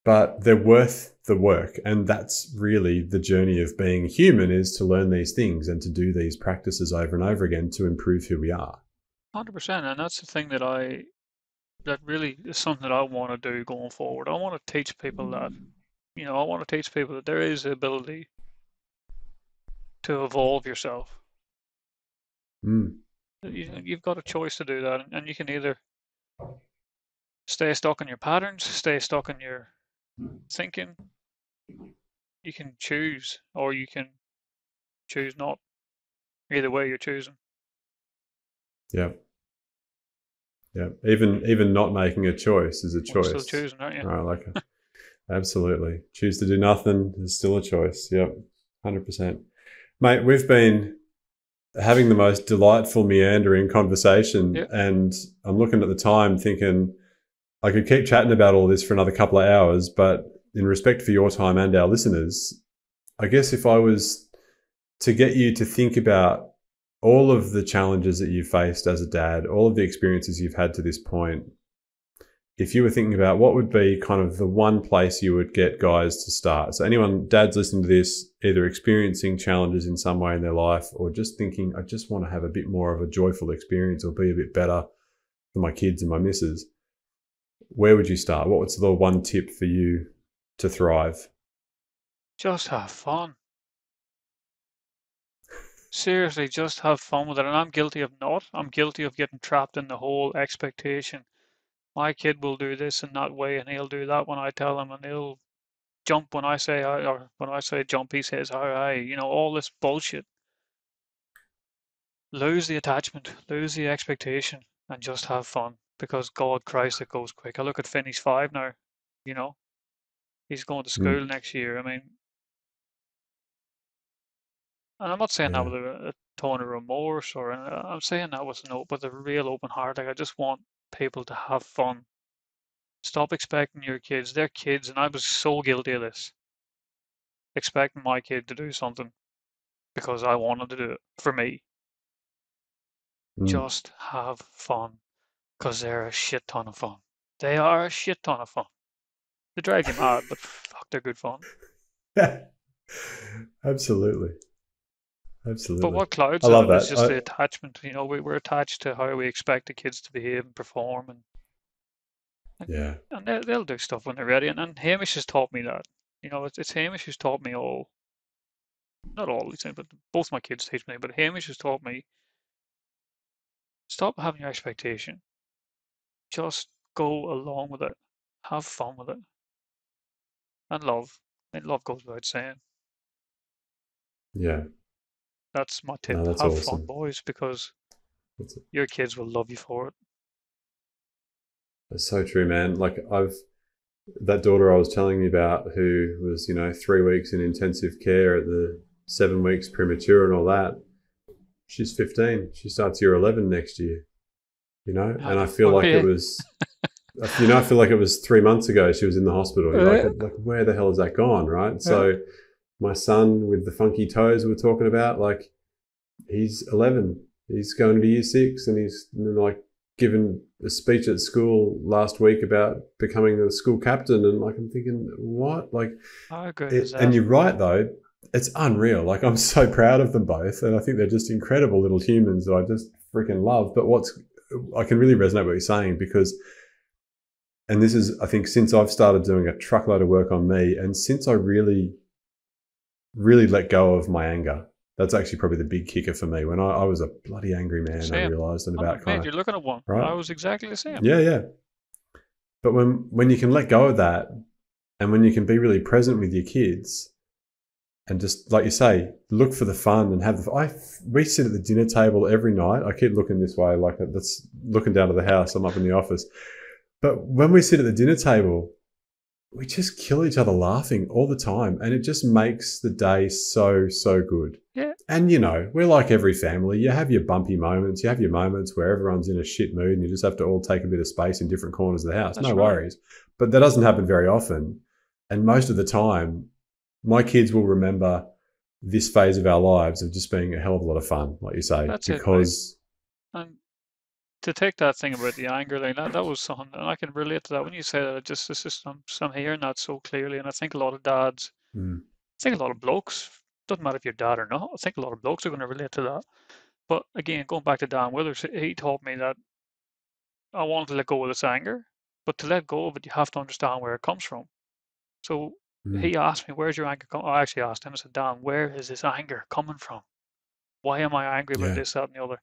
but they're worth the work. And that's really the journey of being human, is to learn these things and to do these practices over and over again to improve who we are. 100%. And that's the thing that really is something that I want to do going forward. I want to teach people that, I want to teach people that there is the ability to evolve yourself. Mm. You've got a choice to do that, and you can either stay stuck in your patterns, stay stuck in your thinking. You can choose, or you can choose not. Either way, you're choosing. Yeah. Yeah. Even not making a choice is a Well, you're still choice. choosing, aren't you? Right. Like absolutely. Choose to do nothing is still a choice. Yep. 100%. Mate, we've been having the most delightful meandering conversation, Yeah. and I'm looking at the time thinking I could keep chatting about all this for another couple of hours, but in respect for your time and our listeners, I guess if I was to get you to think about all of the challenges that you've faced as a dad, all of the experiences you've had to this point, if you were thinking about what would be kind of the one place you would get guys to start. So anyone, dads listening to this, either experiencing challenges in some way in their life or just thinking, I just want to have a bit more of a joyful experience or be a bit better for my kids and my missus, where would you start? What was the one tip for you to thrive? Just have fun. Seriously, just have fun with it. And I'm guilty of not. I'm guilty of getting trapped in the whole expectation. My kid will do this in that way, and he'll do that when I tell him, and he'll jump when I say, or when I say jump, he says, hi, you know, all this bullshit. Lose the attachment, lose the expectation, and just have fun. Because God Christ, it goes quick. I look at Finn, he's 5 now, you know, he's going to Mm, school next year. I mean, and I'm not saying that yeah. with a tone of remorse or I'm saying that with a real open heart. Like I just want people to have fun. Stop expecting your kids. They're kids, and I was so guilty of this. Expecting my kid to do something because I wanted to do it for me. Mm. Just have fun because they're a shit ton of fun. They are a shit ton of fun. They drive you mad, but fuck, they're good fun. Absolutely. But Absolutely. what I clouds love it is that. just the attachment. You know, we're attached to how we expect the kids to behave and perform, and, Yeah. and they'll do stuff when they're ready. And Hamish has taught me that. You know, it's Hamish who's taught me all, not all these things, but both my kids teach me. But Hamish has taught me stop having your expectation. Just go along with it. Have fun with it. And love. And love goes without saying. Yeah. That's my No, tip. that's Have fun, awesome. boys, because That's, your kids will love you for it. that's so true, man. Like that daughter I was telling you about who was, 3 weeks in intensive care at the 7 weeks premature and all that. She's 15. She starts year 11 next year, and I feel Oh, like it yeah. was, I feel like it was 3 months ago she was in the hospital. You're like where the hell has that gone? Right. Yeah. So my son with the funky toes we were talking about, like he's 11. He's going to year 6 and he's like given a speech at school last week about becoming the school captain. And like, I'm thinking, what? Like, How good is and that? you're right though. It's unreal. Like I'm so proud of them both. And I think they're just incredible little humans that I just freaking love. But I can really resonate what you're saying because, and this is, I think, since I've started doing a truckload of work on me and since I really, really let go of my anger, that's actually probably the big kicker for me. When I was a bloody angry man, I Same. realized, and I'm, about kind mate, of, you're looking at one. right? I was exactly the same. Yeah, yeah. But when you can let go of that and when you can be really present with your kids and just, like you say, look for the fun and have we sit at the dinner table every night. I keep looking this way, like that's looking down to the house. I'm up in the office. But when we sit at the dinner table, we just kill each other laughing all the time. And it just makes the day so, so good. Yeah, And, we're like every family. You have your bumpy moments. You have your moments where everyone's in a shit mood and you just have to all take a bit of space in different corners of the house. No that's right. worries. But that doesn't happen very often. And most of the time, my kids will remember this phase of our lives of just being a hell of a lot of fun, like you say, That's it, mate. because, And to take that thing about the anger, like that was something, and I can relate to that. When you say that, it's just, I'm hearing that so clearly. And I think a lot of dads, mm, I think a lot of blokes, doesn't matter if you're dad or not, I think a lot of blokes are going to relate to that. But again, going back to Dan Withers, he taught me that I wanted to let go of this anger, but to let go of it, you have to understand where it comes from. So mm, he asked me, "Where's your anger coming?" I actually asked him. I said, "Dan, where is this anger coming from? Why am I angry about yeah, this, that, and the other?"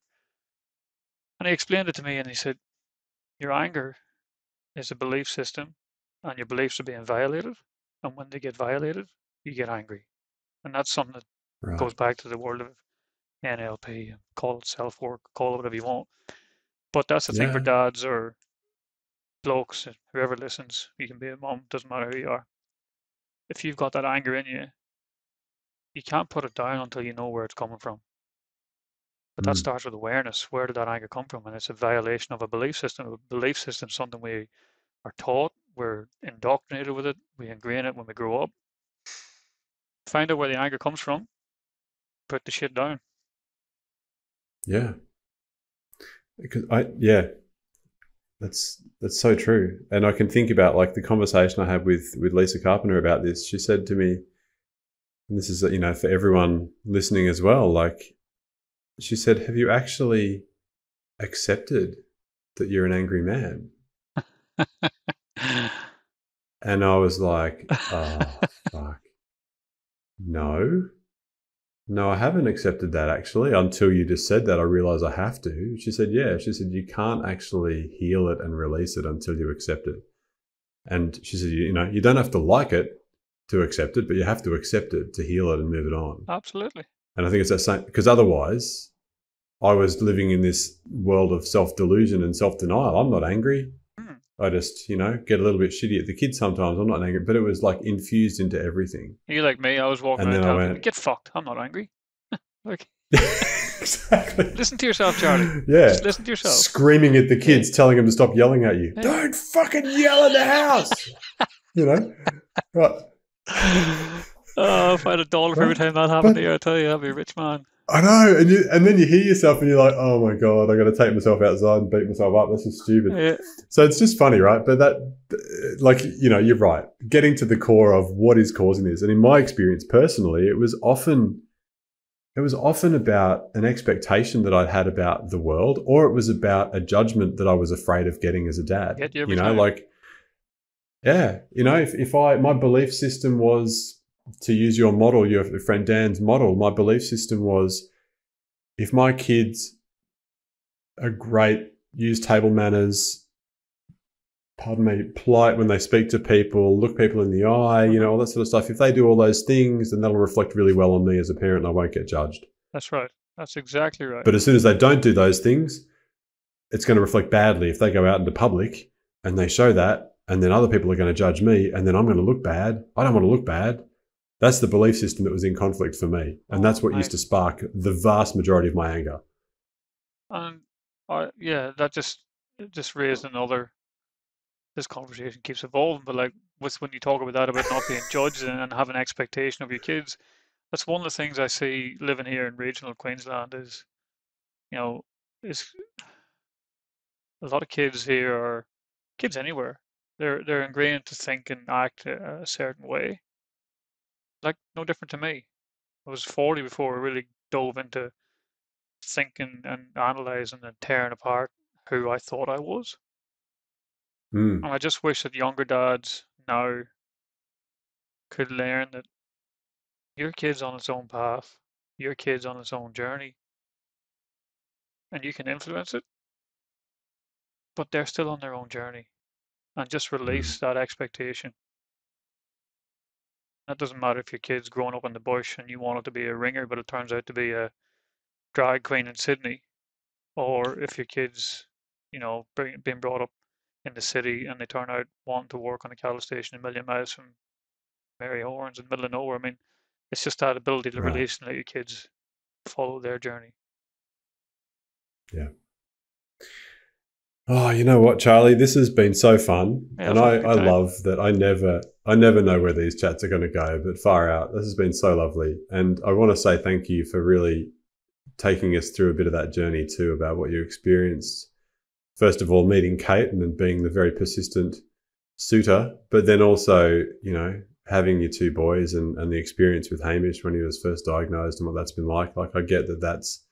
And he explained it to me, and he said, "Your anger is a belief system, and your beliefs are being violated. And when they get violated, you get angry, and that's something that right. goes back to the world of NLP. Call it self work, call it whatever you want. But that's the thing for Yeah. dads or blokes, whoever listens, you can be a mom, doesn't matter who you are. If you've got that anger in you, you can't put it down until you know where it's coming from. But that Mm. starts with awareness. Where did that anger come from? And it's a violation of a belief system. A belief system is something we are taught, we're indoctrinated with it, we ingrain it when we grow up. Find out where the anger comes from, put the shit down. Yeah. Because that's so true. And I can think about like the conversation I had with Lisa Carpenter about this. She said to me, and this is, for everyone listening as well, like she said, have you actually accepted that you're an angry man? And I was like, oh, fuck. No. No, I haven't accepted that actually. Until you just said that, I realized I have to. She said, yeah. She said, you can't actually heal it and release it until you accept it. And she said, you don't have to like it to accept it, but you have to accept it to heal it and move it on. Absolutely. And I think it's that same, because otherwise I was living in this world of self-delusion and self-denial. I'm not angry. I just, get a little bit shitty at the kids sometimes. I'm not angry, but it was like infused into everything. You're like me. I was walking And around then I telling people, went, "Get fucked. I'm not angry." Like, exactly. listen to yourself, Charlie. Yeah. Just listen to yourself. Screaming at the kids, telling them to stop yelling at you. Don't fucking yell in the house. Right. Oh, if I had a dollar for every time that happened to you, I tell you, I'd be a rich man. I know, and then you hear yourself and you're like, oh my God, I got to take myself outside and beat myself up. This is stupid. Yeah. So it's just funny, right? But that, like, you're right. Getting to the core of what is causing this. And in my experience personally, it was often about an expectation that I'd had about the world, or it was about a judgment that I was afraid of getting as a dad. Get you every time. Like, yeah, if my belief system was, to use your model, your friend Dan's model, my belief system was, if my kids are great, use table manners, polite when they speak to people, look people in the eye, all that sort of stuff. If they do all those things, then that'll reflect really well on me as a parent and I won't get judged. That's right. That's exactly right. But as soon as they don't do those things, it's going to reflect badly if they go out into public and they show that, and then other people are going to judge me, and then I'm going to look bad. I don't want to look bad. That's the belief system that was in conflict for me. And that's what used to spark the vast majority of my anger. And that just raised another. This conversation keeps evolving, but like when you talk about that, about not being judged and having expectation of your kids, that's one of the things I see living here in regional Queensland is, is a lot of kids here, or kids anywhere, they're ingrained to think and act a certain way. Like no different to me. I was 40 before I really dove into thinking and analyzing and tearing apart who I thought I was. And I just wish that younger dads now could learn that your kid's on its own path, your kid's on its own journey, and you can influence it, but they're still on their own journey. And just release that expectation. That doesn't matter if your kid's growing up in the bush and you want it to be a ringer, but it turns out to be a drag queen in Sydney, or if your kid's, being brought up in the city and they turn out wanting to work on a cattle station a million miles from Mary Horns in the middle of nowhere. I mean, it's just that ability to release and let your kids follow their journey. Yeah. Oh, you know what, Charlie? This has been so fun. Yeah, and I love that I never know where these chats are going to go, but far out. This has been so lovely. And I want to say thank you for really taking us through a bit of that journey too, about what you experienced. First of all, meeting Kate and then being the very persistent suitor, but then also, having your two boys and the experience with Hamish when he was first diagnosed and what that's been like. Like, I get that that's,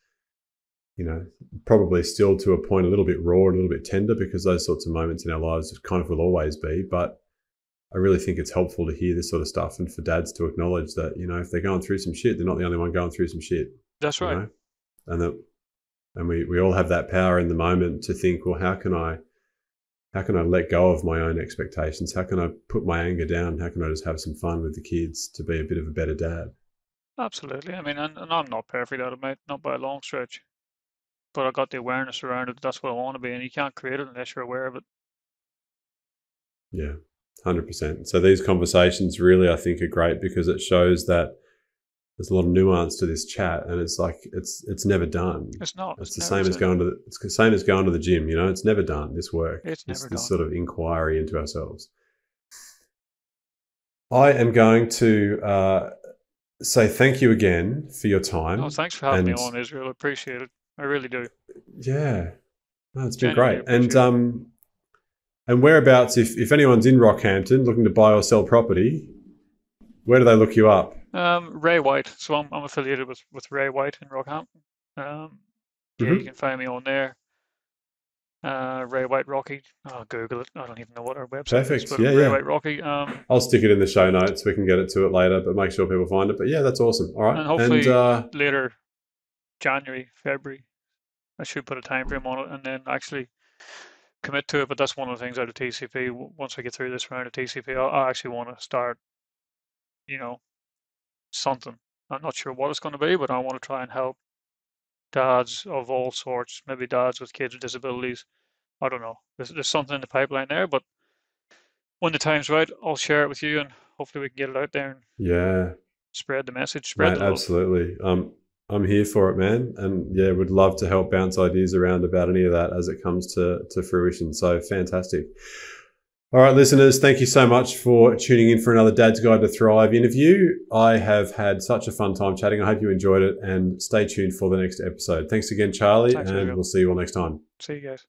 probably still to a point a little bit raw, a little bit tender, because those sorts of moments in our lives kind of will always be. But I really think it's helpful to hear this sort of stuff and for dads to acknowledge that, if they're going through some shit, they're not the only one going through some shit. That's right. And we all have that power in the moment to think, well, how can I let go of my own expectations? How can I put my anger down? How can I just have some fun with the kids to be a bit of a better dad? Absolutely. I mean, and I'm not perfect at it, mate, not by a long stretch. but I got the awareness around it. That's what I want to be, and you can't create it unless you're aware of it. Yeah, 100%. So these conversations really, I think, are great because it shows that there's a lot of nuance to this chat, and it's like it's never done. It's not. It's the never same as done. going to it's the same as going to the gym. You know, it's never done. This work, It's this never done. sort of inquiry into ourselves. I am going to say thank you again for your time. No, thanks for having me on, Israel. I appreciate it. I really do. Yeah, no, it's been Genuinely great. appreciate it. And whereabouts, if anyone's in Rockhampton looking to buy or sell property, where do they look you up? Ray White. So I'm affiliated with Ray White in Rockhampton. Yeah, you can find me on there. Ray White Rocky. I'll Google it. I don't even know what our website Perfect. is, but Yeah, Ray yeah. White Rocky. I'll stick it in the show notes. We can get it to it later, but make sure people find it. But yeah, that's awesome. All right. And hopefully later, January, February, I should put a time frame on it and then actually commit to it. But that's one of the things out of TCP. Once I get through this round of TCP, I actually want to start, something. I'm not sure what it's going to be, but I want to try and help dads of all sorts, maybe dads with kids with disabilities. I don't know. There's something in the pipeline there, but when the time's right, I'll share it with you, and hopefully we can get it out there and spread the message, spread the love. Absolutely. I'm here for it, man. And yeah, would love to help bounce ideas around about any of that as it comes to fruition. So fantastic. All right, listeners, thank you so much for tuning in for another Dad's Guide to Thrive interview. I have had such a fun time chatting. I hope you enjoyed it, and stay tuned for the next episode. Thanks again, Charlie, and we'll see you all next time. See you guys.